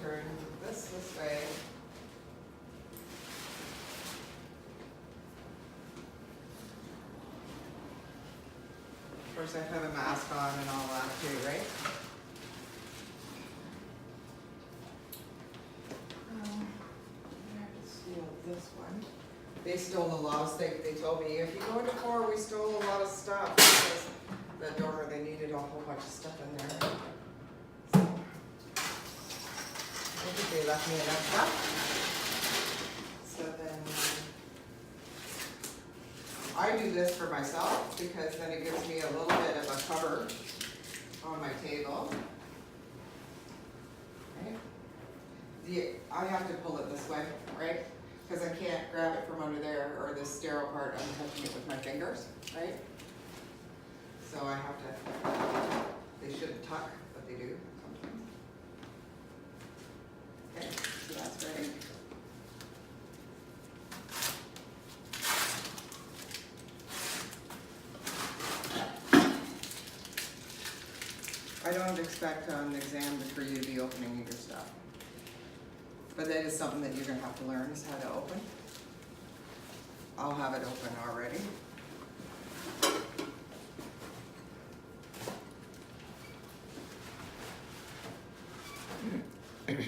turn this way. Of course, I have a mask on and all that too, right? I have to steal this one. They stole a lot of stuff. They told me, if you go into 4, we stole a lot of stuff. Because the dormer, they needed a whole bunch of stuff in there. So, I think they left me enough stuff. So then, I do this for myself because then it gives me a little bit of a cover on my table. Right? I have to pull it this way, right? Because I can't grab it from under there, or this sterile part, I'm touching it with my fingers, right? So I have to, they shouldn't tuck, but they do sometimes. Okay, so that's ready. I don't expect on the exam for you to be opening your stuff. But that is something that you're going to have to learn, is how to open. I'll have it open already. Okay.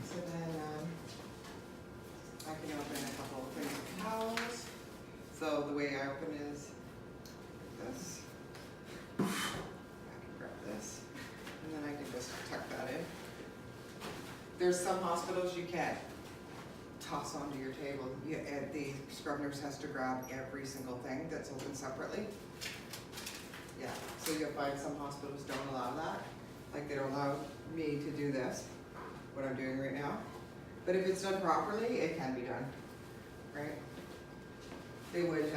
So then I can open a couple of things of towels. So the way I open is this. I can grab this, and then I can just tuck that in. There's some hospitals you can't toss onto your table. The scrub nurse has to grab every single thing that's open separately. Yeah, so you'll find some hospitals don't allow that. Like they don't allow me to do this, what I'm doing right now. But if it's done properly, it can be done, right? They would,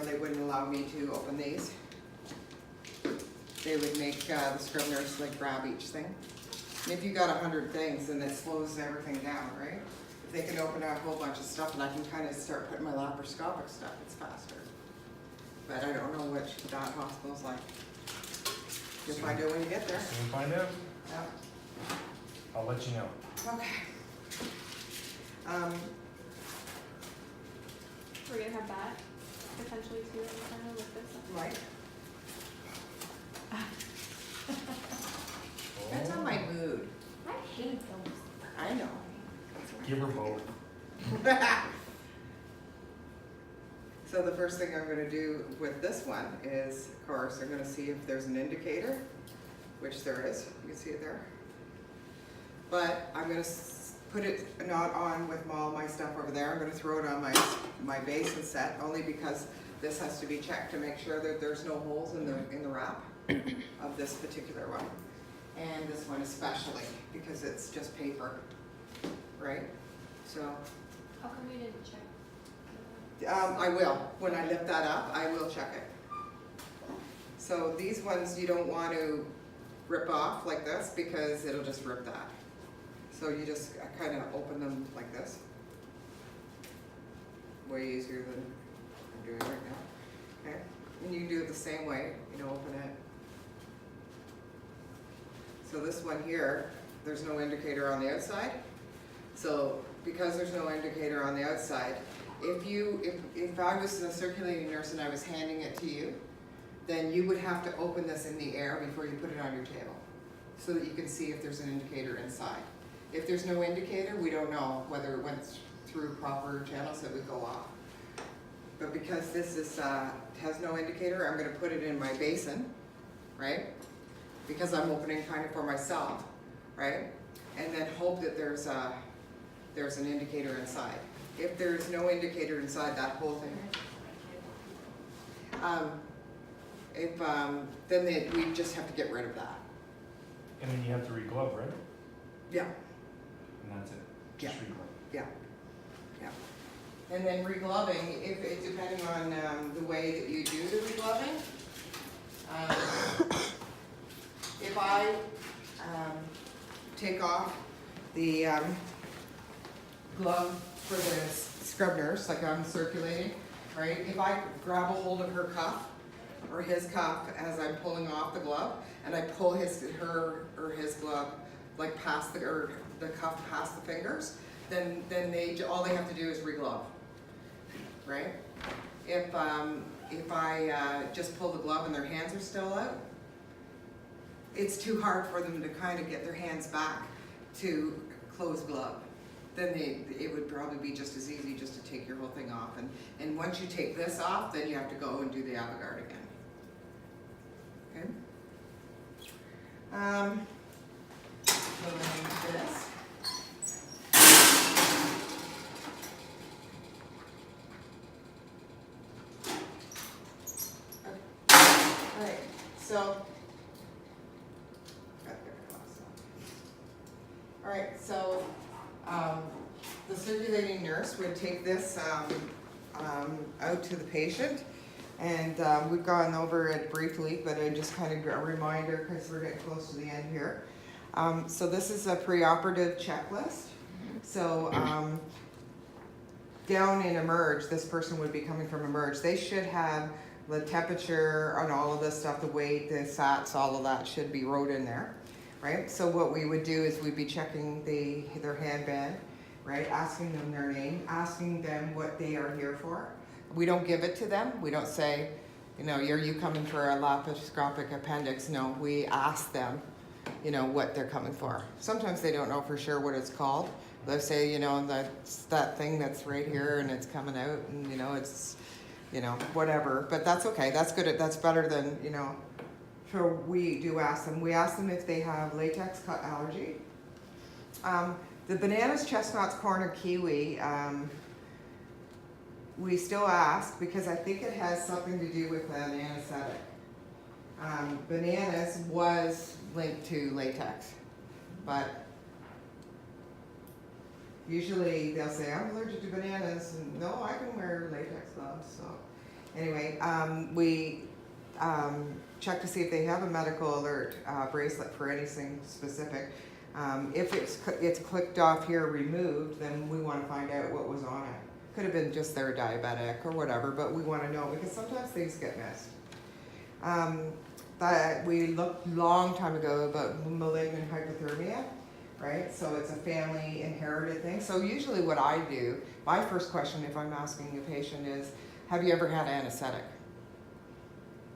they wouldn't allow me to open these. They would make the scrub nurse like grab each thing. And if you got 100 things, then it slows everything down, right? If they can open a whole bunch of stuff and I can kind of start putting my laparoscopic stuff, it's faster. But I don't know which that hospital's like. You'll find out when you get there. Soon find out. Yeah. I'll let you know. Okay. We're gonna have that potentially too at the final with this. Right. Depends on my mood. I hate those. I know. Give her both. So the first thing I'm going to do with this one is, of course, I'm going to see if there's an indicator, which there is. You can see it there. But I'm going to put it not on with all my stuff over there. I'm going to throw it on my basin set, only because this has to be checked to make sure that there's no holes in the wrap of this particular one. And this one especially, because it's just paper, right? So. How come you didn't check? I will. When I lift that up, I will check it. So these ones you don't want to rip off like this because it'll just rip that. So you just kind of open them like this. Way easier than I'm doing right now. Okay? And you can do it the same way, open it. So this one here, there's no indicator on the outside. So because there's no indicator on the outside, if I was a circulating nurse and I was handing it to you, then you would have to open this in the air before you put it on your table so that you can see if there's an indicator inside. If there's no indicator, we don't know whether it went through proper channels that would go off. But because this is has no indicator, I'm going to put it in my basin, right? Because I'm opening kind of for myself, right? And then hope that there's an indicator inside. If there's no indicator inside that whole thing, then we just have to get rid of that. And then you have to re-glove, right? Yeah. And that's it. Yeah. Just re-glove. Yeah. Yeah. And then regloving, if depending on the way that you do the regloving, if I take off the glove for the scrub nurse, like I'm circulating, right? If I grab a hold of her cuff or his cuff as I'm pulling off the glove, and I pull his glove like past the cuff past the fingers, then all they have to do is reglove, right? If I just pull the glove and their hands are still out, it's too hard for them to kind of get their hands back to close glove. Then it would probably be just as easy just to take your whole thing off. And once you take this off, then you have to go and do the avant-garde again. Okay? So then this. Alright, so alright, so the circulating nurse would take this out to the patient, and we've gone over it briefly, but I just kind of a reminder because we're getting close to the end here. So this is a preoperative checklist. So down in Emerge, this person would be coming from Emerge. They should have the temperature and all of this stuff, the weight, the SATs, all of that should be wrote in there, right? So what we would do is we'd be checking their handband, right? Asking them their name, asking them what they are here for. We don't give it to them. We don't say, you know, are you coming for a laparoscopic appendix? No, we ask them, you know, what they're coming for. Sometimes they don't know for sure what it's called. They'll say, you know, that's that thing that's right here and it's coming out, and you know, it's, you know, whatever. But that's okay. That's good. That's better than, you know. So we do ask them. We ask them if they have latex cut allergy. The bananas, chestnuts, corn, or kiwi, we still ask because I think it has something to do with an anesthetic. Bananas was linked to latex, but usually they'll say, I'm allergic to bananas, and no, I can wear latex gloves. So anyway, we check to see if they have a medical alert bracelet for anything specific. If it's clicked off here, removed, then we want to find out what was on it. Could have been just they're diabetic or whatever, but we want to know because sometimes things get missed. That we looked long time ago about malignant hypothermia, right? So it's a family inherited thing. So usually what I do, my first question if I'm asking a patient is, have you ever had anesthetic?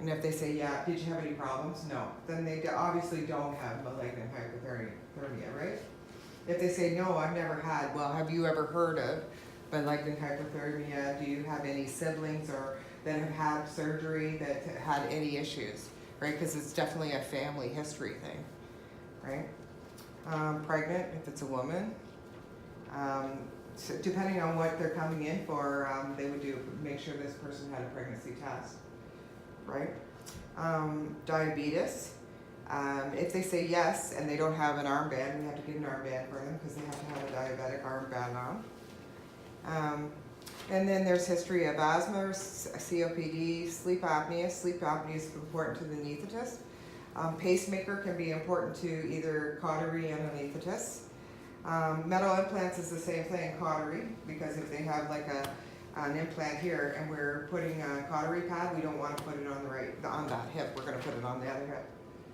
And if they say, yeah, did you have any problems? No. Then they obviously don't have malignant hypothermia, right? If they say, no, I've never had, well, have you ever heard of malignant hypothermia? Do you have any siblings or that have had surgery that had any issues, right? Because it's definitely a family history thing, right? Pregnant, if it's a woman. So depending on what they're coming in for, they would make sure this person had a pregnancy test, right? Diabetes. If they say yes and they don't have an armband, we have to get an armband for them because they have to have a diabetic armband on. And then there's history of asthma, COPD, sleep apnea. Sleep apnea is important to the anesthetist. Pacemaker can be important to either cautery and anesthetist. Metal implants is the same thing, cautery, because if they have like an implant here and we're putting a cautery pad, we don't want to put it on that hip. We're going to put it on the other hip,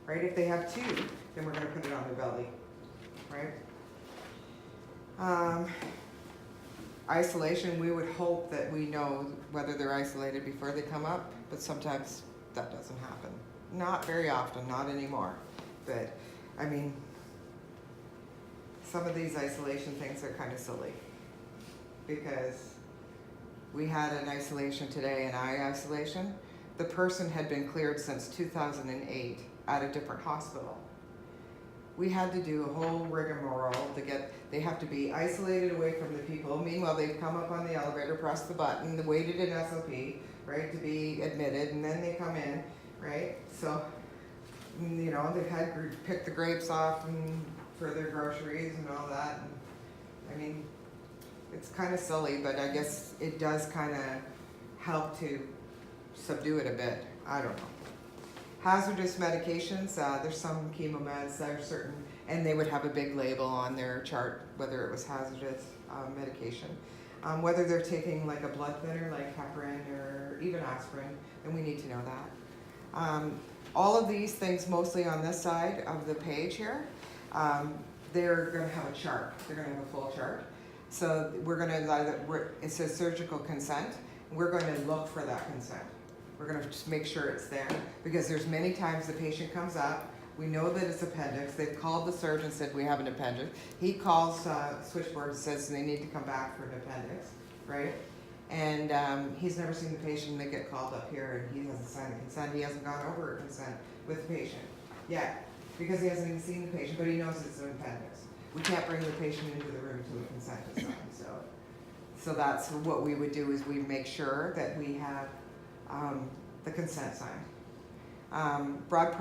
right? If they have two, then we're going to put it on their belly, right? Isolation, we would hope that we know whether they're isolated before they come up, but sometimes that doesn't happen. Not very often, not anymore. But, I mean, some of these isolation things are kind of silly because we had an isolation today, an eye isolation. The person had been cleared since 2008 at a different hospital. We had to do a whole rigmarole to they have to be isolated away from the people. Meanwhile, they've come up on the elevator, pressed the button, waited in SOP, right, to be admitted, and then they come in, right? So, you know, they've had to pick the grapes off for their groceries and all that. And, I mean, it's kind of silly, but I guess it does kind of help to subdue it a bit. I don't know. Hazardous medications, there's some chemomeds that are certain, and they would have a big label on their chart whether it was hazardous medication. Whether they're taking like a blood thinner like heparin or even aspirin, then we need to know that. All of these things mostly on this side of the page here, they're gonna have a chart. They're gonna have a full chart. So we're gonna, it says surgical consent. We're gonna look for that consent. We're gonna just make sure it's there, because there's many times the patient comes up, we know that it's appendix, they've called the surgeon, said we have an appendix. He calls switchboard and says they need to come back for an appendix, right? And he's never seen the patient, and they get called up here and he hasn't signed the consent, he hasn't gone over a consent with the patient yet, because he hasn't even seen the patient, but he knows it's an appendix. We can't bring the patient into the room until the consent is signed, so that's what we would do, is we make sure that we have the consent signed. Blood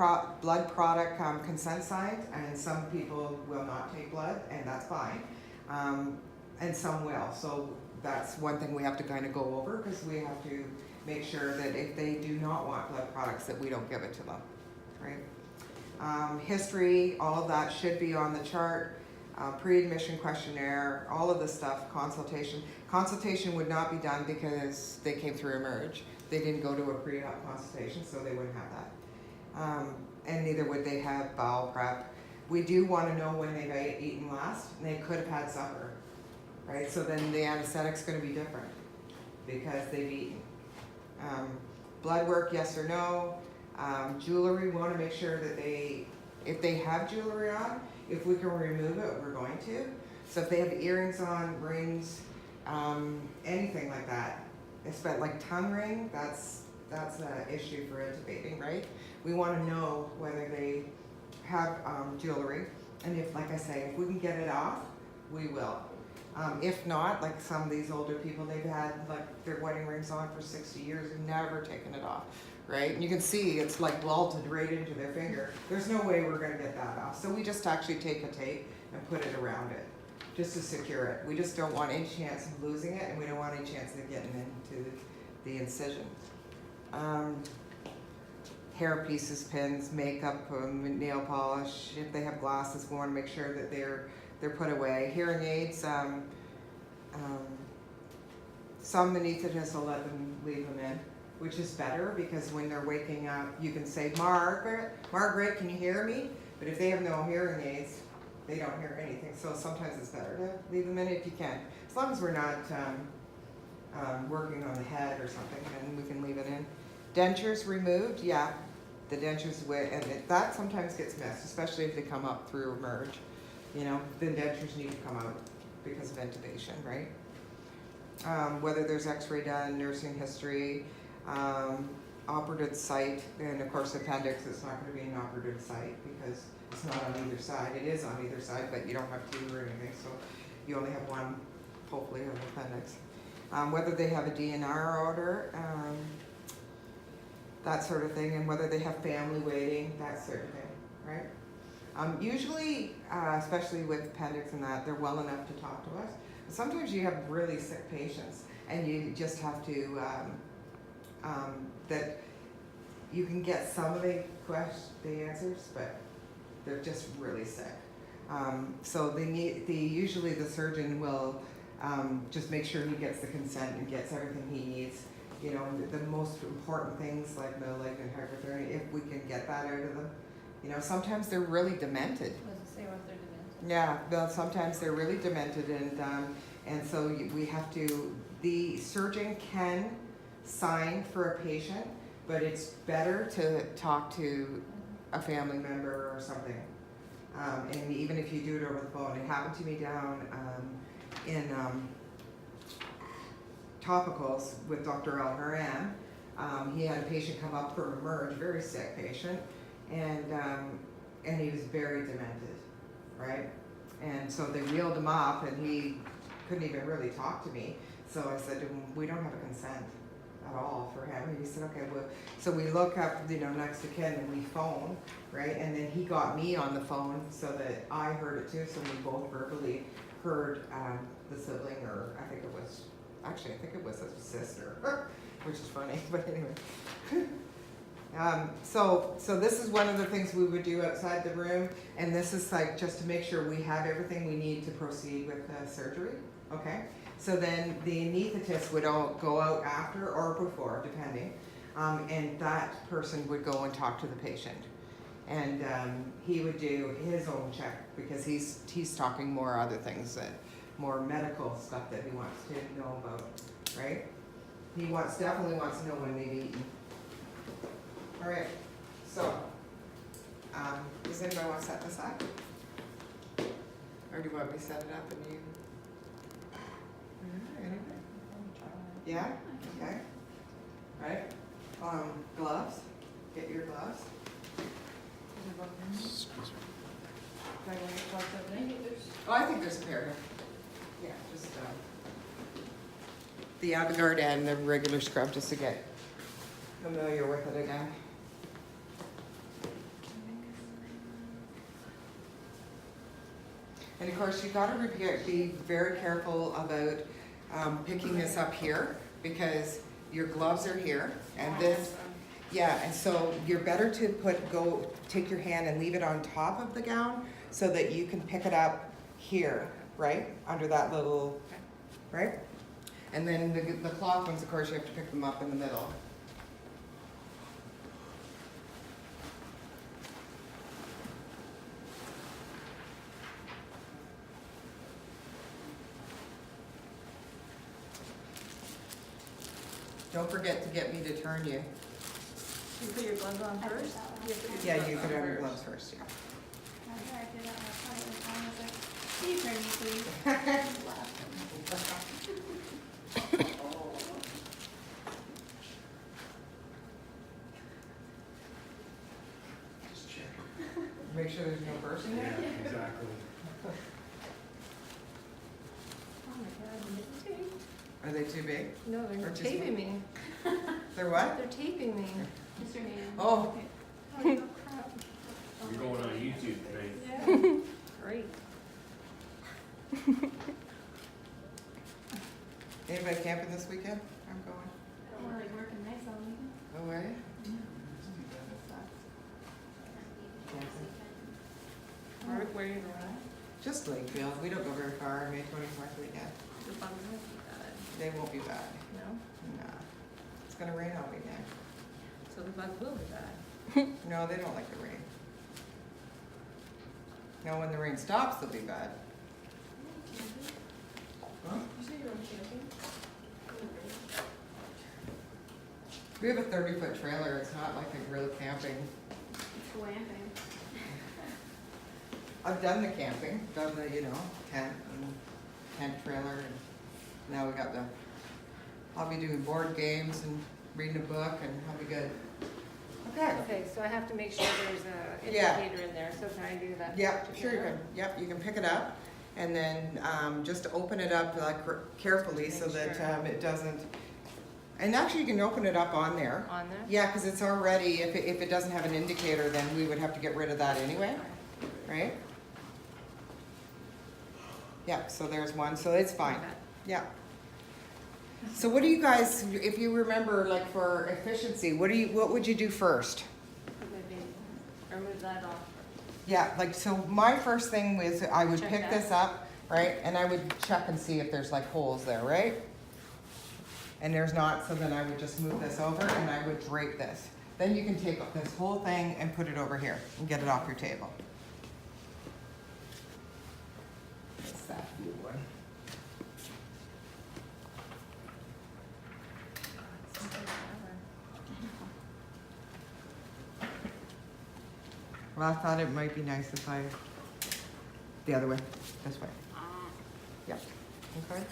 product consent signed, and some people will not take blood, and that's fine, and some will. So that's one thing we have to kind of go over, because we have to make sure that if they do not want blood products, that we don't give it to them, right? History, all of that should be on the chart. Pre-admission questionnaire, all of this stuff, consultation. Consultation would not be done because they came through Emerge. They didn't go to a pre-op consultation, so they wouldn't have that. And neither would they have bowel prep. We do want to know when they've eaten last, and they could have had supper, right? So then the anesthetic's going to be different because they've eaten. Blood work, yes or no. Jewelry, we want to make sure that if they have jewelry on, if we can remove it, we're going to. So if they have earrings on, rings, anything like that, especially like tongue ring, that's an issue for intubating, right? We want to know whether they have jewelry, and if, like I say, if we can get it off, we will. If not, like some of these older people, they've had like their wedding rings on for 60 years and never taken it off, right? And you can see it's like welded right into their finger. There's no way we're gonna get that off. So we just actually take a tape and put it around it, just to secure it. We just don't want any chance of losing it, and we don't want any chance of getting into the incision. Hair pieces, pins, makeup, nail polish. If they have glasses, we want to make sure that they're put away. Hearing aids, some anesthetists will let them leave them in, which is better, because when they're waking up, you can say, Margaret, can you hear me? But if they have no hearing aids, they don't hear anything. So sometimes it's better to leave them in if you can. As long as we're not working on the head or something, then we can leave it in. Dentures removed, yeah. The dentures, and that sometimes gets missed, especially if they come up through Emerge. You know, the dentures need to come out because of intubation, right? Whether there's x-ray done, nursing history, operative site, and of course appendix, it's not going to be an operative site because it's not on either side. It is on either side, but you don't have two or anything, so you only have one, hopefully, of appendix. Whether they have a DNR order, that sort of thing, and whether they have family waiting, that sort of thing, right? Usually, especially with appendix and that, they're well enough to talk to us. Sometimes you have really sick patients, and you just have to, that you can get some of the answers, but they're just really sick. So usually the surgeon will just make sure he gets the consent and gets everything he needs. You know, the most important things like malignant hyperthermia, if we can get that out of them. You know, sometimes they're really demented. Say what they're demented. Yeah, well, sometimes they're really demented, and so we have to. The surgeon can sign for a patient, but it's better to talk to a family member or something. And even if you do it over the phone, it happened to me down in topicals with Dr. El Haran. He had a patient come up from Emerge, very sick patient, and he was very demented, right? And so they wheeled him up, and he couldn't even really talk to me. So I said to him, we don't have a consent at all for him. And he said, okay, well, so we look up, next to Ken, and we phone, right? And then he got me on the phone so that I heard it too, so we both verbally heard the sibling, or I think it was his sister, which is funny, but anyway. So this is one of the things we would do outside the room, and this is like just to make sure we have everything we need to proceed with the surgery, okay? So then the anesthetist would all go out after or before, depending, and that person would go and talk to the patient. And he would do his own check because he's talking more other things, that more medical stuff that he wants to know about, right? He definitely wants to know when they've eaten. All right, so, does anybody want to set this up? Or do you want me to set it up and you? Anybody? Yeah, okay. Right, gloves, get your gloves. Oh, I think there's a pair here. Yeah, just, the Avantgarde and the regular scrub, just to get familiar with it again. And of course, you gotta be very careful about picking this up here, because your gloves are here, and this, yeah, and so you're better to take your hand and leave it on top of the gown so that you can pick it up here, right? Under that little, right? And then the cloth ones, of course, you have to pick them up in the middle. Don't forget to get me to turn you. You put your gloves on I did first? that one. You have to put Yeah, your you gloves could on have your first. gloves first, yeah. I did that last time. It was fine. I was like, can you turn me, please? Laughed. Just check. Make sure there's no burst in Yeah, there. exactly. Oh my god, Are they too big? no, Or they're just taping me. They're what? They're taping me. Mr. Man. Oh. Oh, no crap. You're going on YouTube today. Yeah. Great. Anybody camping this weekend? I'm going. We're like working nights all weekend. Oh, are you? Where are you going? Just Lakefield. We don't go very far. May 24th weekend. The bugs must be bad. They won't be bad. No? Nah. It's gonna rain all weekend. So the bugs will be bad. No, they don't like the rain. No, when the rain stops, they'll be bad. Huh? You say you're on camping? We have a 30-foot trailer. It's not like a real camping. It's glamping. I've done the camping, done the, tent trailer, and now we got I'll be doing board games and reading a book, and I'll be good. Okay. Okay, so I have to make sure there's a Yeah. indicator in there, so can I do that? Yep, sure you can. Yep, you can pick it up, and then just open it up like carefully so that Make sure. it doesn't. And actually, you can open it up on there. On there? Yeah, because it's already. If it doesn't have an indicator, then we would have to get rid of that anyway, right? Yeah. So there's one. So it's fine. Okay. Yeah. So what do you guys, if you remember, like for efficiency, what would you do first? Put my baby, or move that off. Yeah, like, so my first thing was I would Check pick that. this up, right? And I would check and see if there's like holes there, right? And there's not, so then I would just move this over and I would drape this. Then you can take this whole thing and put it over here and get it off your table. It's that blue one. Well, I thought it might be nice if the other way, this way. Yep, okay.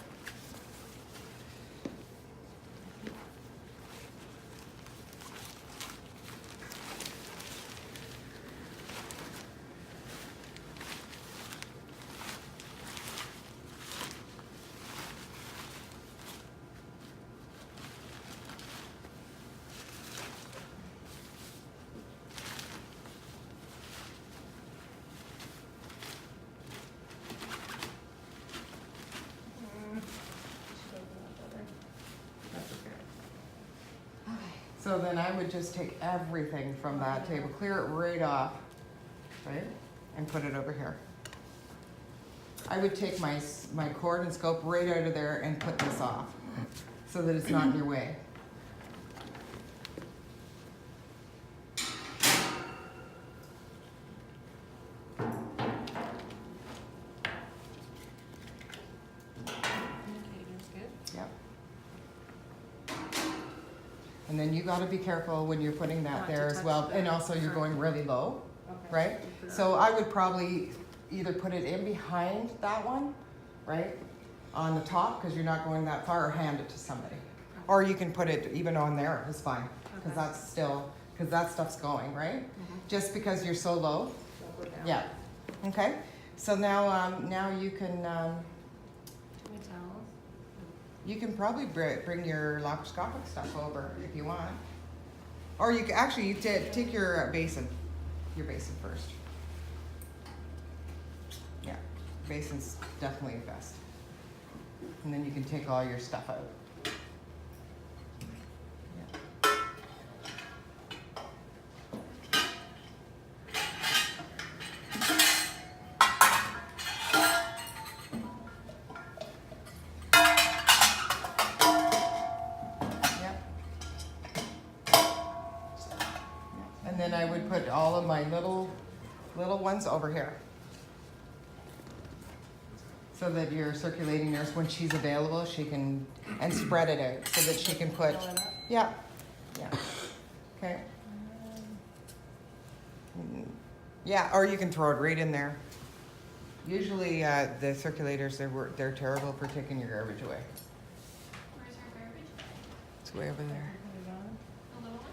That's okay. So then I would just take everything from that table, clear it right off, right? And put it over here. I would take my cord and scope right out of there and put this off so that it's not in your way. Okay, that's good. Yep. And then you gotta be careful when you're putting that Not to there as touch well, and the also you're going really low, Okay. right? So I would probably either put it in behind that one, right? On the top, cause you're not going that far, or hand it to somebody. Or you can put it even on there, it's fine, cause Okay. that's still, cause that stuff's going, right? Mhm. Just because you're so low, So go down. yeah, okay? So now you can, My towels. you can probably bring your laparoscopic stuff over if you want. Or you can, actually, you take your basin first. Yeah, basin's definitely best. And then you can take all your stuff out. Yeah. Yep. And then I would put all of my little ones over here. So that your circulating nurse, when she's available, she can, and spread it out so that she can put, Fill it up. yeah, yeah, okay. Yeah, or you can throw it right in there. Usually, the circulators, they're terrible for taking your garbage away. Where's our garbage bag? It's way over there. Put it on. The little one?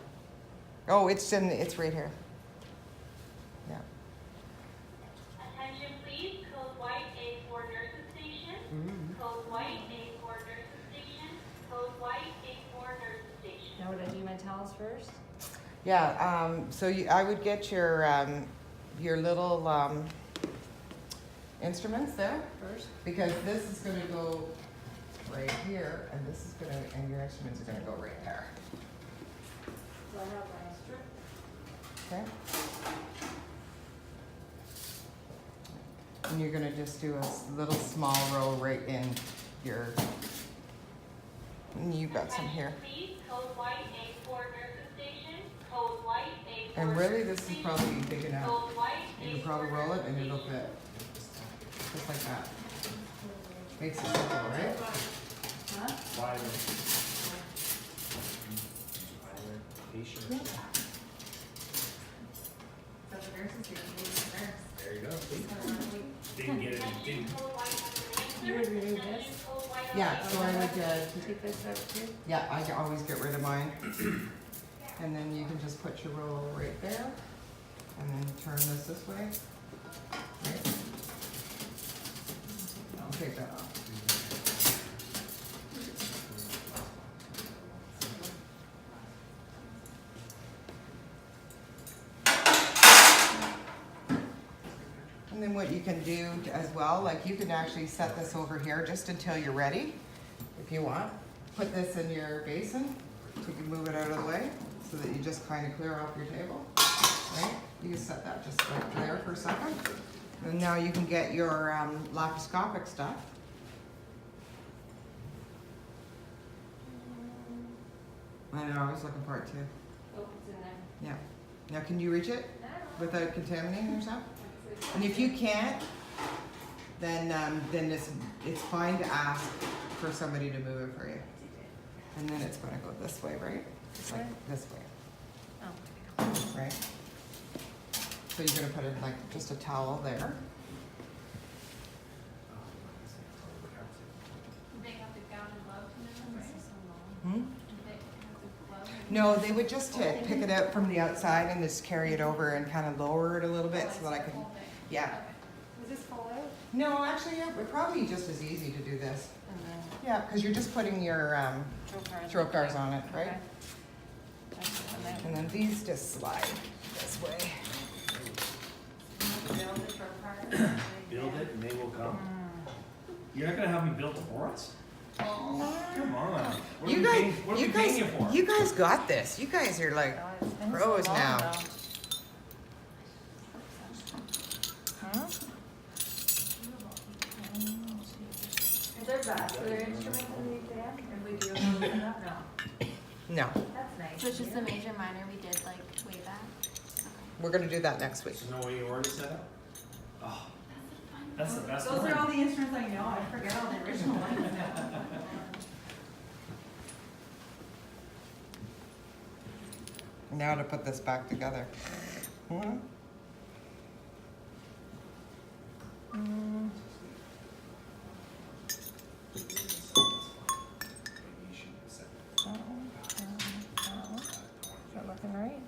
Oh, it's right here. Yeah. Attention please, code white A for nurses station, code white A for nurses station, code white A for nurses station. Now would I do my towels first? Yeah, so I would get your little, instruments there, First? because this is gonna go right here, and this is gonna, and your instruments are gonna go right there, Do I have my strip? okay? And you're gonna just do a little small row right in your, and you've got some here. Attention please, code white A for nurses station, code white A for And really, nurses this is station, probably big enough. code white You A can probably for roll it nurses and it'll station. fit. Just like that. Makes it simple, right? Huh? Violent. Patient. Yeah. So the nurses here, we need a nurse. There you go. We- Didn't get it, didn't. Attention code white has You would remove Attention this? code white Yeah, so I would, Take this out too? yeah, I always get rid of mine. And then you can just put your roll right there, and then turn this way. Right? I'll take that off. And then what you can do as well, like you can actually set this over here just until you're ready, if you want. Put this in your basin, so you can move it out of the way, so that you just kind of clear off your table, right? You can set that just right there for a second. And now you can get your laparoscopic stuff. I know, I was looking for it too. Oh, it's in there. Yeah. Now, can you reach it without contaminating yourself? And if you can't, then it's fine to ask for somebody to move it for you. And then it's gonna go this way, right? It's like this way, Oh. right? So you're gonna put it like just a towel there. Do they have the gown and glove to move, This right? is so long. Hmm? Do they have the glove? No, they would just pick it up from the outside and just carry it over and kind of lower it a little bit so that I can, yeah. Okay. Does this fall out? No, actually, yeah, but probably just as easy to do this. And then Yeah, because you're just putting your throw cars on it, right? Okay. That's it, and then- And then these just slide this way. Build it for a part. Build it and they will come. Mm. You're not gonna have me build it for us? Come on. What are You we guys, paying, what are we paying you for? you guys got this. You guys are like, God, it's been so pros long now. though. Huh? So their instruments in the exam, and we do a little bit of that? No. No, That's nice. So it's just the major minor we did like way back. we're gonna do that next week. So no way you already set up? Oh, that's the best Those one. are all the instruments I know. I forget all the original ones now. Now to put this back together. Hmm? Is that looking right?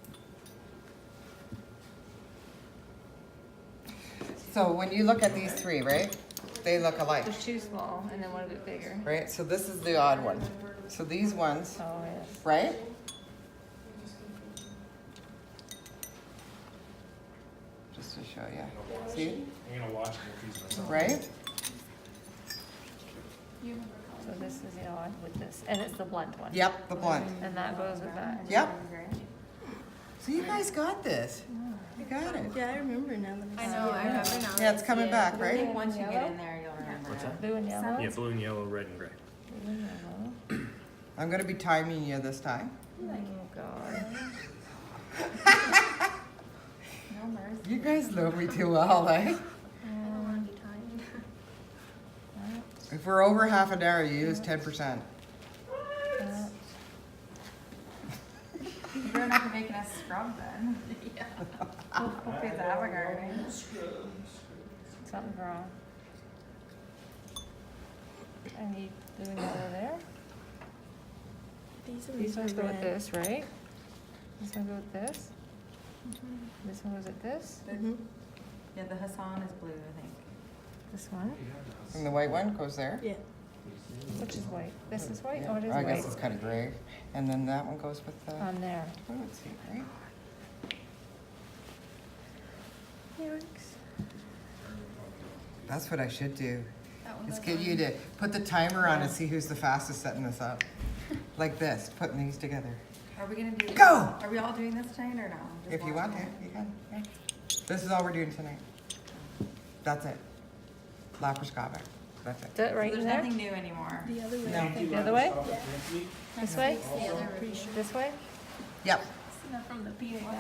So when you look at these three, right, they look alike, Just too small, and then one a bit bigger. right? So this is the odd one. So these ones, Oh, yes. right? Just to show you. See, I'm gonna watch and confuse myself. right? You remember So this is the odd with this, and it's the blunt one. Yep, the blunt. And that goes with that. Yep. So you guys got this. You got it. Yeah, I remember now. I know, I remember now. Yeah, it's coming back, I right? think once you get in there, you'll remember. What's that? Blue and yellow? Yeah, blue and yellow, red and gray. Blue and yellow. I'm gonna be timing you this time. Oh, God. No mercy. You guys know me too well, eh? I don't want to be timed. If we're over half an hour, you use 10%. You better not be making us scrub then. Yeah. Hopefully it's avocado. Something's wrong. I need blue and yellow there. These ones go with this, right? This one goes with this. This one goes with this. Yeah, the Hassan is blue, I think. This one, And the white one goes there. Yeah. which is white. This is white. Oh, it is I guess white. it's kind of gray. And then that one goes with the, On there. oh, let's see, right? Yikes. That's what I should do. That one Is goes get on. you to put the timer on and see who's the fastest setting this up. Like this, putting these together. Are we gonna do? Go! Are we all doing this tonight or no? Just If you want to, watching it? you can. Yeah. This is all we're doing tonight. That's it. Laprascopic. That's it. Is that right in There's there? nothing new anymore. The other way. No. I think. The other way? This way? The other pretty sure. This way? Yep. Not from the P one.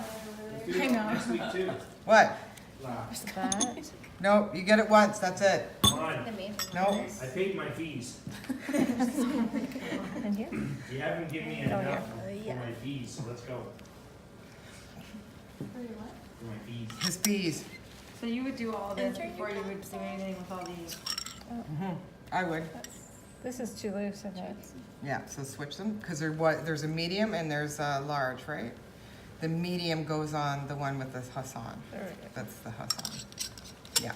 I know. What? That. No, you get it once, that's it. Come on, The main one. No. I paid my fees. And here? You haven't given me Oh, enough yeah. for my fees, so let's go. For your what? For my fees. His bees. So you would do all this Enter your before you would do anything with all these? I would. This is too loose, isn't it? Yeah, so switch them, because there's a medium and there's a large, right? The medium goes on the one with the Hassan. There we go. That's the Hassan. Yeah.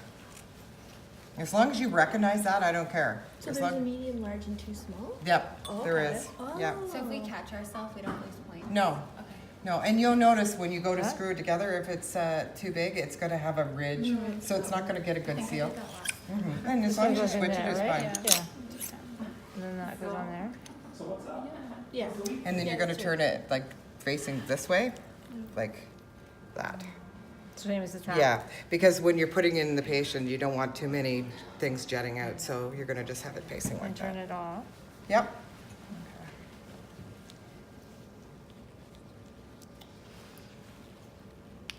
As long as you recognize that, I don't care. So As there's a long- medium, large, and two small? Yep, Oh, there okay. is. Yep. So if we catch ourselves, we don't lose points? No, Okay. no, and you'll notice when you go to Huh? screw it together, if it's too big, it's gonna have a ridge, so it's not gonna get a I good think I seal. did that last. And as This long one as you goes in switch it, there, it's right? fine. Yeah. And then that goes on there. So what's up? Yeah. And then you're gonna turn it like facing this way, like that. Same as the top. Yeah, because when you're putting in the patient, you don't want too many things jutting out, so you're gonna just have it facing And like turn that. it off. Yep.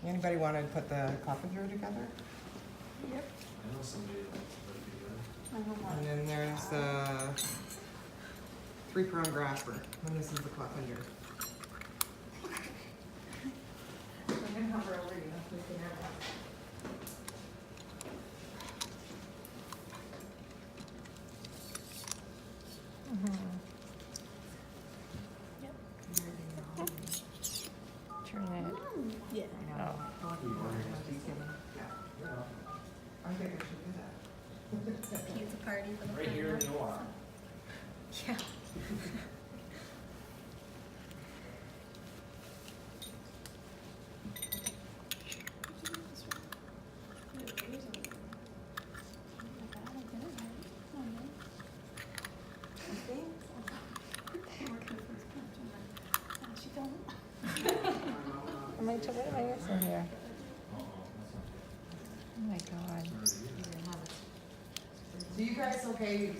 Anybody want to put the Kleppinger together? I know somebody that put it together. And then there's the 3-prong grasper, and this is the Kleppinger. I'm gonna hover over you. We can have that. Turn it. Yeah. Oh. I think I should do that. Pizza party for the Right here in the water. Yeah. How many what am I missing here? Oh my God. do you guys okay, to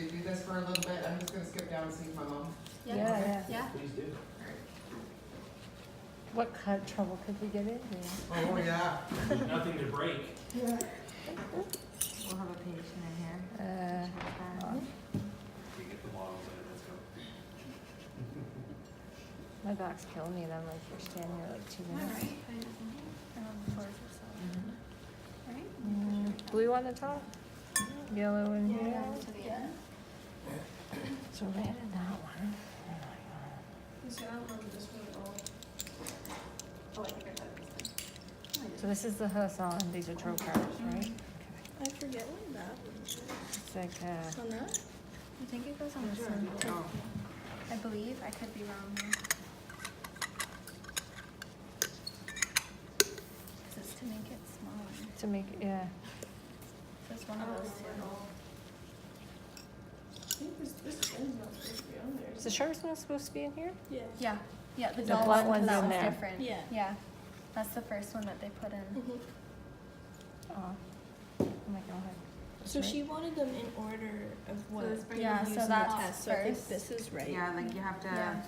do this for a little bit? I'm just gonna skip down and see if my mom. Yeah. Yeah. Please do. What kind of trouble could we get in here? Oh, yeah. There's nothing to break. We'll have a patient in here. We get the models in, let's go. My back's killing me, and I'm like, you're standing here like 2 minutes. Blue on the top, yellow in here. So red in that one. Oh my God. See, I don't remember this one at all. Oh, I think I got it this time. So this is the Hassan, these are trocars, right? I forget what that was. It's like, On that? I think it goes on this one. oh, I believe. I could be wrong though. 'Cause it's to make it smaller. to make, yeah. So it's one of those two. I think this one's not supposed to be on there. Is the shark's not supposed to be in here? Yeah. Yeah. Yeah. The The doll black one, one's that in one's there. different. Yeah. Yeah. That's the first one that they put in. Oh. Oh my God. So she wanted them in order of what this brings Yeah, you so use in the that's test. So I think first. this is right. Yeah, like you have to, Yeah.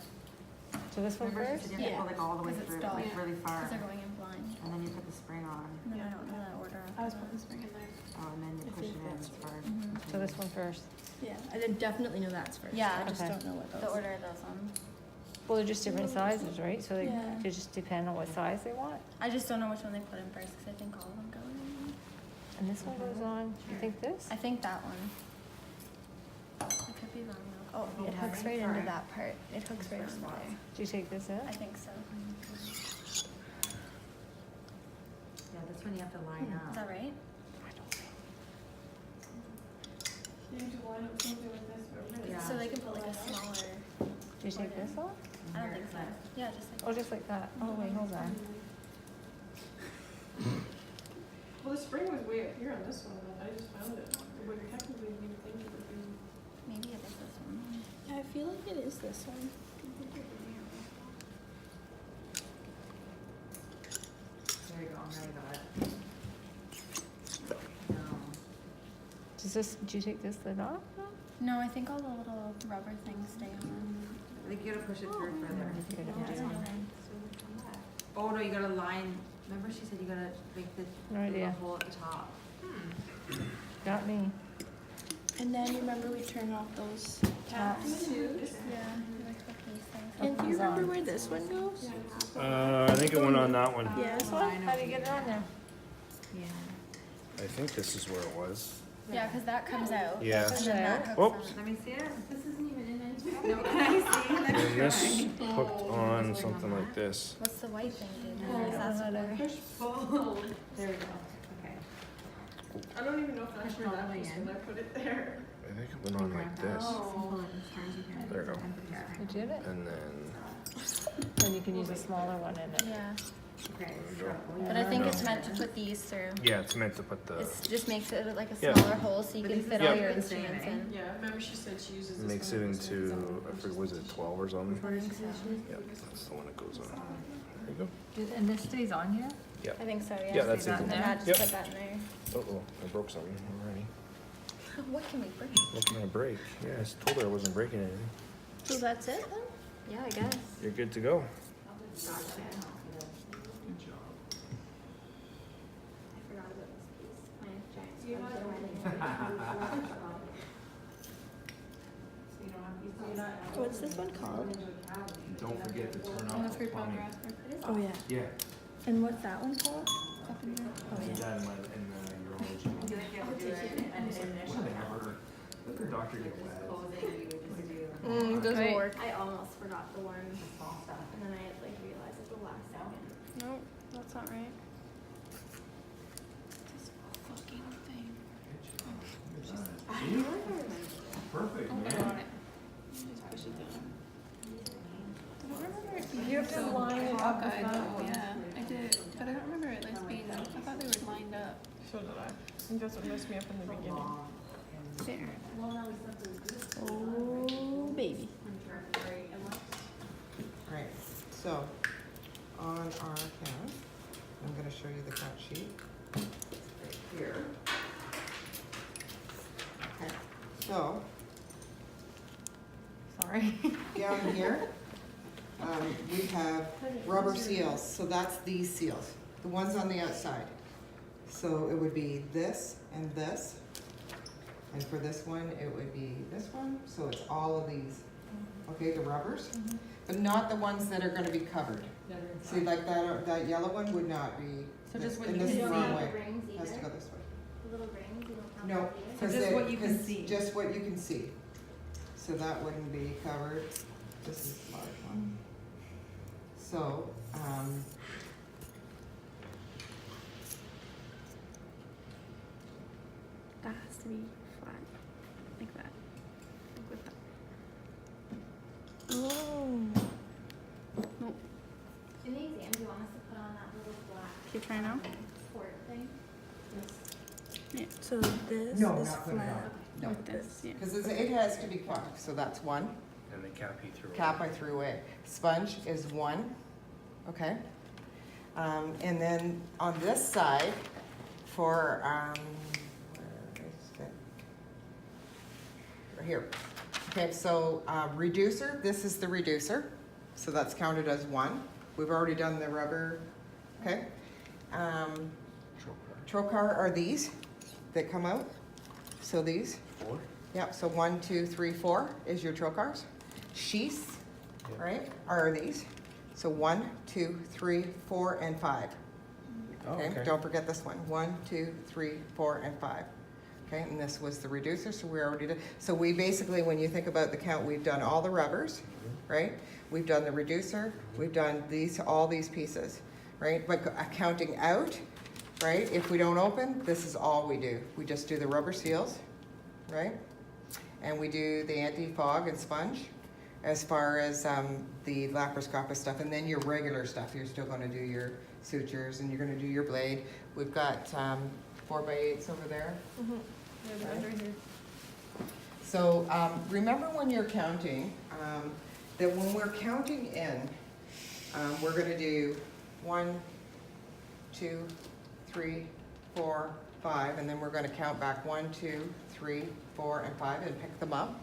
So this one remember she first? said you have to go Yeah. like all the way 'Cause it's through, dull. like really far. Because they're going in blind. And then you put the spring on. And then I don't know that order. I was putting spring in there. Oh, and then you I push it think in that's as far as. Mhm. So this one first. Yeah, I did definitely know that's first. Yeah. I just Okay. don't know what those. The order of those ones. Well, they're just different sizes, right? So they Yeah. just depend on what size they want. I just don't know which one they put in first because I think all of them go in. And this one goes on, you think this? I think that one. I could be wrong though. Oh, it Yeah, hooks right sorry. into that part. It hooks right into there. Do you take this out? I think so. Yeah, this one you have to line Is up. that right? You need to line up something like this, but really. Yeah. So they can put like a smaller. Do you take this off? I don't think so. Yeah, just like. Oh, just like that? Oh, wait, hold on. Well, the spring was way up here on this one, and I just found it. But technically, you would think it would be. Maybe it is this one. Yeah, I feel like it is this one. There you go, now you got it. No. Does this, do you take this lid off? No, I think all the little rubber things stay on. I think you gotta push it through further. You gotta Yeah, do it's it. on there. Oh, no, you gotta line, remember she said you gotta make the No little idea. hole at the top. Got me. And then remember we turn off those Taps. too. Yeah, you like hook these things. And do you Something's remember on. where this one goes? I think it went on that one. Yeah, this Oh, one? I know. How do you get it on there? Yeah. I think this is where it was. Yeah, because that comes out. Yeah. And then that hooks Whoops. on. Let me see it. This isn't even in it. No, can I see? Let me And this try. hooked on something like this. What's the white thing do? Oh, Is that how to- Push forward. There we go. Okay. I don't even know if that's Push where that all the way was in. when I put it there. I think it went on like this. Oh. There we go. You did it? And then, Then you can use a smaller one in it. Yeah, Okay. there we go. but I think No. it's meant to put these through. Yeah, it's meant to put the, It just makes it like a Yeah. smaller hole so you But can these fit are all the your same, instruments eh? in. Yeah, remember she said she uses this makes one it as a into, example, I which forget, is was this it one. 12 or something? I think so. Yep, that's the one that goes on. There you go. And this stays on here? I think so, yeah. Yeah, that's And easy. then I just Yep. put that in there. Uh-oh, I broke something already. What can we bring? What can I break? Yeah, I told her I wasn't breaking anything. So that's it then? Yeah, I guess. You're good to go. What's this one called? Don't forget to turn Oh, off the plumbing. Oh, yeah. Yeah. And what's that one called? Kleppinger. I did that in my, in urology. Whatever. Let the doctor get wet. Doesn't Right. work. I almost forgot the one, and then I like realized at the last second. No, that's not right. This fucking thing. Perfect, man. Just push it down. I don't remember it being You have to line it up with cockeyed that though, one. yeah, I did, but I don't remember it like being, I thought they were lined up. So did I. I think that's what messed me up in the beginning. There. Oh, baby. Right, so, on our account, I'm gonna show you the count sheet. Right here. So, Sorry. down here, we have rubber seals, so that's these seals, the ones on the outside. So it would be this and this, and for this one, it would be this one, so it's all of these, okay, the rubbers, but not the ones that are gonna be covered. See, like that yellow one would not be, So just what and you this is You the don't wrong have way, the rings has to either? go this way. The little rings, you don't count No, those either? because just what you can see. Just what you can see. So that wouldn't be covered. This is the large one. So, That has to be flat, like that. Like with that. Oh. No, In the exam, do you want us to put on that little black can you try now? port thing? Yeah, so this no, is not put it on. flat. No, Like this, yeah. because it has to be capped. So that's one. And the cap you threw. Cap I threw away. Sponge is one. Okay. And then on this side, for where is it? Right here. Okay, so reducer. This is the reducer. So that's counted as one. We've already done the rubber. Okay. Trocar are these that come out. So these. 4? Yep, so 1, 2, 3, 4 is your trocars. Sheaths, Yeah. right, are these. So 1, 2, 3, 4, and 5. Oh, Okay, okay. don't forget this one. 1, 2, 3, 4, and 5. Okay, and this was the reducer, so we already did. So we basically, when you think about the count, we've done all the rubbers, right? We've done the reducer, we've done these, all these pieces, right? But counting out, right, if we don't open, this is all we do. We just do the rubber seals, right? And we do the anti-fog and sponge as far as the laparoscopic stuff. And then your regular stuff, you're still gonna do your sutures and you're gonna do your blade. We've got 4x8s over there. Yeah, the ones right here. So remember when you're counting, that when we're counting in, we're gonna do 1, 2, 3, 4, 5, and then we're gonna count back 1, 2, 3, 4, and 5 and pick them up.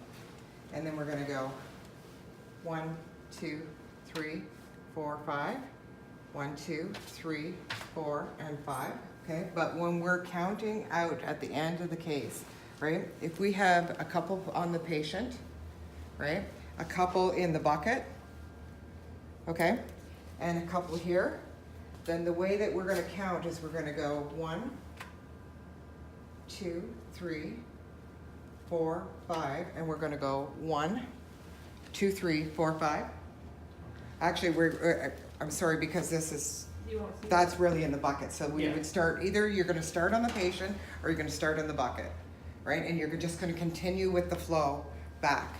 And then we're gonna go 1, 2, 3, 4, 5, 1, 2, 3, 4, and 5, okay? But when we're counting out at the end of the case, right? If we have a couple on the patient, right? A couple in the bucket, okay? And a couple here, then the way that we're gonna count is we're gonna go 1, 2, 3, 4, 5, and we're gonna go 1, 2, 3, 4, 5. Actually, I'm sorry, because this is, that's really in the bucket. So we Yeah. would start, either you're gonna start on the patient or you're gonna start in the bucket, right? And you're just gonna continue with the flow back.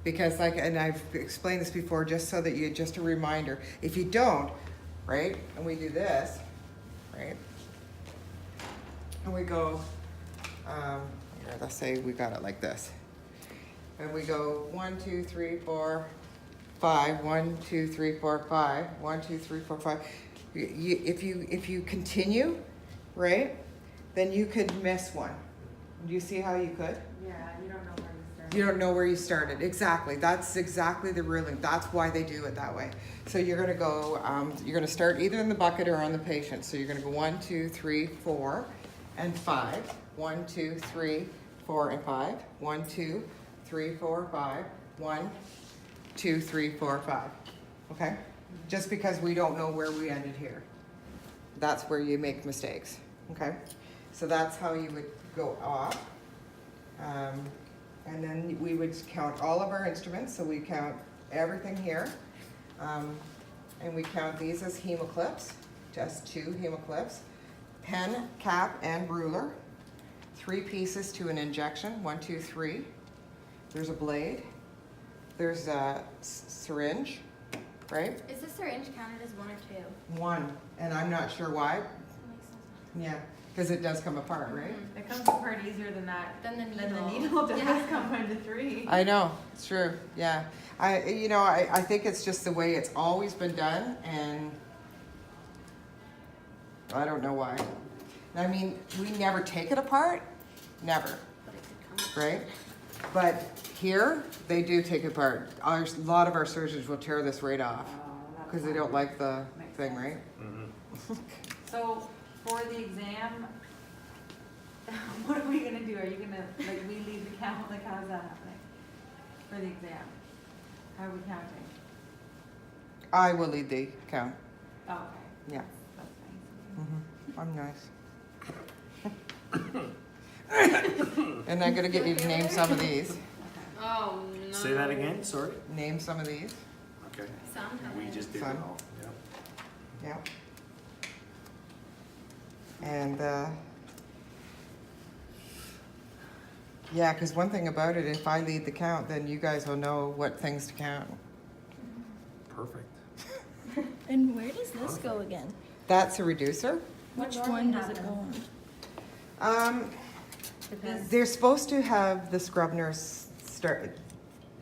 Because like, and I've explained this before, just so that you, just a reminder, if you don't, right, and we do this, right? And we go, here, let's say we got it like this. And we go 1, 2, 3, 4, 5, 1, 2, 3, 4, 5, 1, 2, 3, 4, 5. If you continue, right, then you could miss one. Do you see how you could? Yeah, you don't know where you start. You don't know where you started. Exactly. That's exactly the ruling. That's why they do it that way. So you're gonna go, you're gonna start either in the bucket or on the patient. So you're gonna go 1, 2, 3, 4, and 5. 1, 2, 3, 4, and 5. 1, 2, 3, 4, 5. 1, 2, 3, 4, 5. Okay? Just because we don't know where we ended here. That's where you make mistakes. Okay? So that's how you would go off. And then we would count all of our instruments. So we count everything here. And we count these as hemoclips, just 2 hemoclips. Pen, cap, and ruler. 3 pieces to an injection, 1, 2, 3. There's a blade. There's a syringe, right? Is the syringe counted as 1 or 2? 1, and I'm not sure why. That makes sense. Yeah, because it does come apart, right? It comes apart easier than that. Then the needle. Then the needle does Yeah. come into 3. I know, it's true, yeah. I think it's just the way it's always been done, and I don't know why. I mean, we never take it apart, never, But it could come. right? But here, they do take it apart. A lot of our surgeons will tear this right off that's because they don't like the Makes thing, sense. right? So for the exam, what are we gonna do? Are you gonna, like, we leave the count, like, how's that happening? For the exam? How are we counting? I will lead the count. Oh, okay. Yeah. That's nice. I'm nice. And I'm gonna get you to name some of these. Okay. Oh, no. Say that again, sorry? Name some of these. Okay. Somehow. We just did it Fun. all, yeah. Yeah. And, yeah, because one thing about it, if I lead the count, then you guys will know what things to count. Perfect. And where does this go again? That's a reducer. Which What one normally does it go happens? on? Depends. They're supposed to have the scrub nurse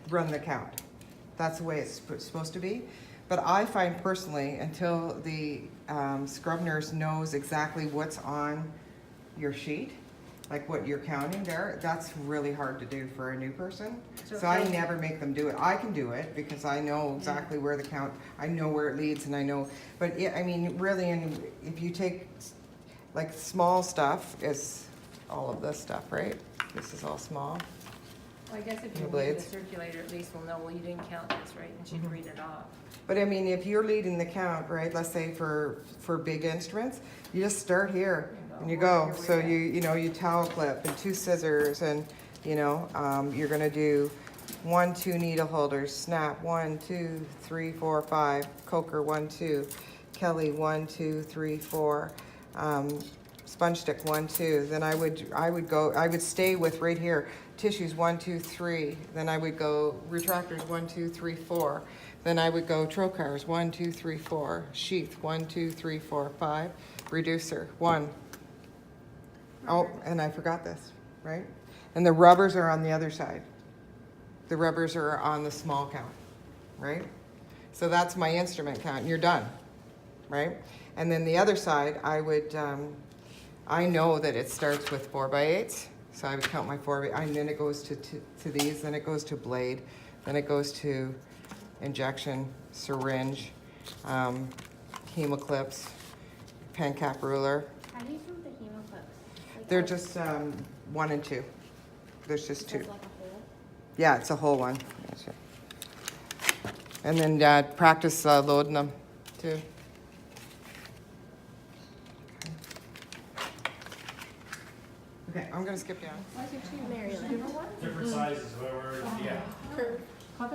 run the count. That's the way it's supposed to be. But I find personally, until the scrub nurse knows exactly what's on your sheet, like what you're counting there, that's really hard to do for a new person. So I never make them do it. I can do it because I know exactly where the count, I know where it leads and I know, but I mean, really, and if you take, like, small stuff is all of this stuff, right? This is all small. Well, I guess if The you read blades. the circulator, at least we'll know, well, you didn't count this, right? And she'd read it off. But I mean, if you're leading the count, right, let's say for big instruments, you just start here and you go. So you know, you towel clip and 2 scissors and, you know, you're gonna do 1, 2 needle holders, snap, 1, 2, 3, 4, 5, Coker, 1, 2, Kelly, 1, 2, 3, 4, sponge stick, 1, 2. Then I would stay with right here, tissues, 1, 2, 3. Then I would go retractors, 1, 2, 3, 4. Then I would go trocars, 1, 2, 3, 4. Sheath, 1, 2, 3, 4, 5. Reducer, 1. Oh, and I forgot this, right? And the rubbers are on the other side. The rubbers are on the small count, right? So that's my instrument count, and you're done, right? And then the other side, I would, I know that it starts with 4x8s, so I would count my 4x8, and then it goes to these, then it goes to blade, then it goes to injection, syringe, hemoclips, pen cap ruler. How do you count the hemoclips? Like, They're just 1 and 2. There's just 2. it's like a hole? Yeah, it's a whole one. That's it. And then practice loading them too. Okay, I'm gonna skip down. Maryland. Different sizes, whatever, yeah. Curve. No,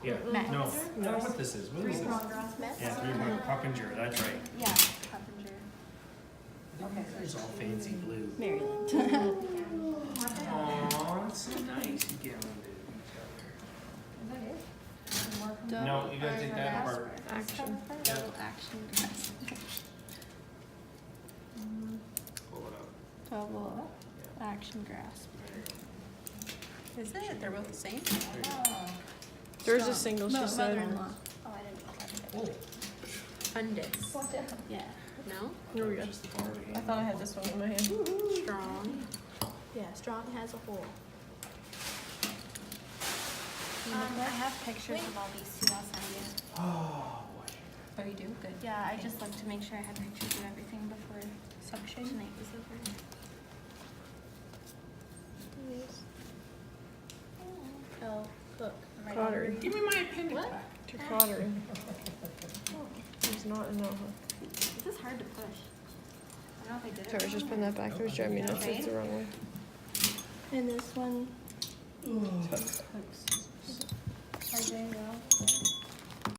yeah, Max. no, I don't know what this is, what is this? Yeah, 3-point Kleppinger, that's right. Yeah, Kleppinger. It's all fancy blue. Maryland. Aw, it's so nice you get one to each other. No, you gotta take that apart. Action. Double action grasp. Pull it up. Double action grasp. Is it? They're both the same? There's a single, she said. Mother-in-law. Oh, I didn't know that. Fundus. Yeah. No? Here we go. Just the bar I thought I had this one in my hand. Strong. Yeah, strong has a hole. I have pictures of all these too, I'll send you. Oh, boy. Oh, you do? Good. Yeah, I just looked to make sure I had pictures of everything before Suction. tonight was over. Oh, look. right Cautery. over Give me my appendix What? back. To cautery. There's not enough. This is hard to push. I don't know if I did it. Sorry, just put that back. There's driving me nuts. It's the wrong way. And this one. Hooks. Are they well?